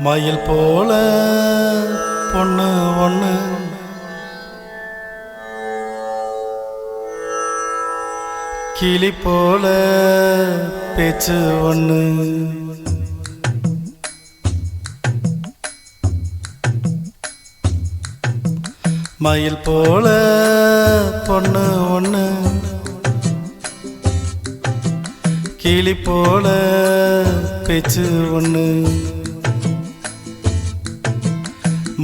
மயில் போல பொண்ணு ஒண்ணு கிளி போல பேச்சு ஒண்ணு மயில் போல பொண்ணு ஒண்ணு கிளி போல பேச்சு ஒண்ணு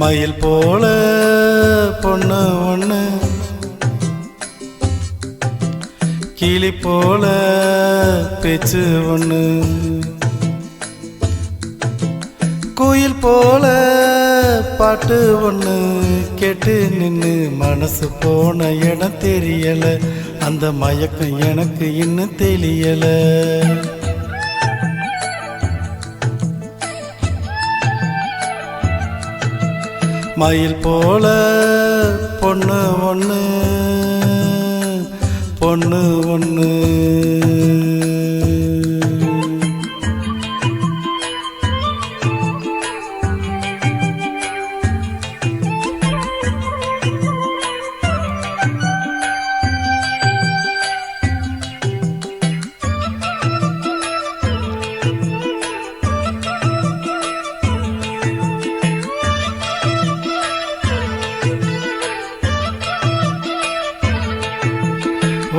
மயில் போல பொண்ணு ஒண்ணு கிளி போல பேச்சு ஒண்ணு குயில் போல பாட்டு ஒண்ணு கேட்டு நின்னு மனசு போன இடம் தெரியல அந்த மயக்கம் எனக்கு இன்னும் தெரியல மயில் போல பொண்ணு ஒண்ணு பொண்ணு ஒண்ணு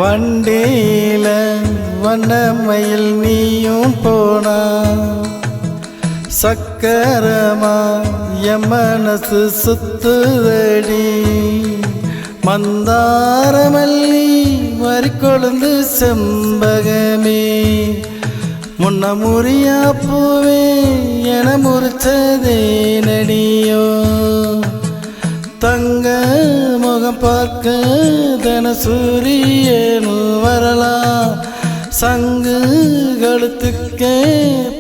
வண்டியில வண்ணமயில் நீயும் போனா சக்கரமா என் மனசு சுத்துதடி மந்தாரமல்லி வரிக்கொழுந்து செம்பகமே முன்ன முறியா பூவே என முறிச்சதே நடியோ தங்க முகம் பார்க்க தன சூரியனு வரலாம் சங்கு கழுத்துக்கே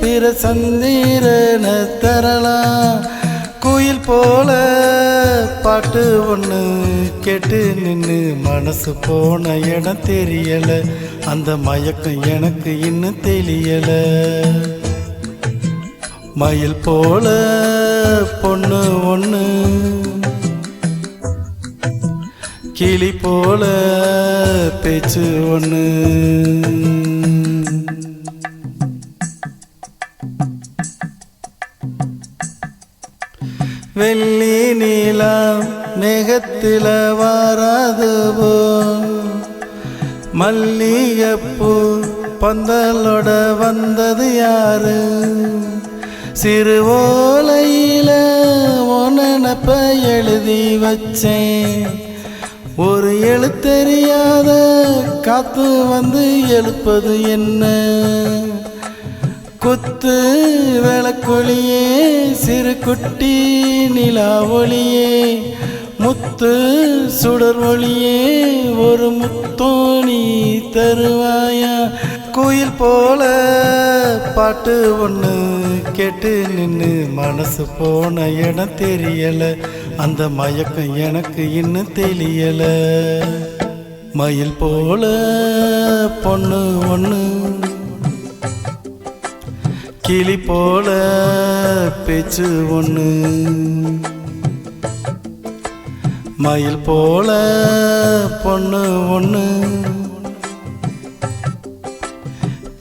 பிற சந்திரன தரலாம் குயில் போல பாட்டு ஒண்ணு கேட்டு நின்னு மனசு போன இடம் தெரியல அந்த மயக்கம் எனக்கு இன்னும் தெரியல மயில் போல பொண்ணு ஒண்ணு கிளி போல பேச்சு ஒண்ணு வெள்ளி நீலா மேகத்தில வாராது போ மல்லிகைப்பூ பந்தலோட வந்தது யாரு சிறு ஓலையில உனப்ப எழுதி வச்சேன் ஒரு எழுத்தறியாத காத்து வந்து எழுப்பது என்ன குத்து விளக்கொளியே சிறு குட்டி நிலா ஒளியே முத்து சுடர் ஒளியே ஒரு முத்தோணி தருவாயா குயில் போல பாட்டு ஒண்ணு கேட்டு நின்னு மனசு போன இடம் தெரியல அந்த மயக்கம் எனக்கு இன்னும் தெரியல மயில் போல பொண்ணு ஒண்ணு கிளி போல பேச்சு ஒண்ணு மயில் போல பொண்ணு ஒண்ணு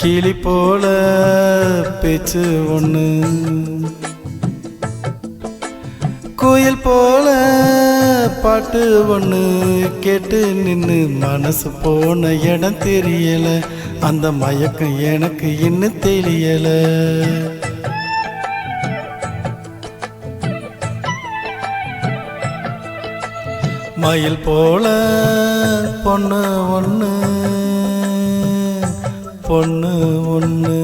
கிளி போல பேச்சு ஒண்ணு குயில் போல பாட்டு ஒண்ணு கேட்டு நின்னு மனசு போன இடம் தெரியல அந்த மயக்கம் எனக்கு இன்னும் தெரியல மயில் போல பொண்ணு ஒண்ணு பொண்ணு ஒண்ணு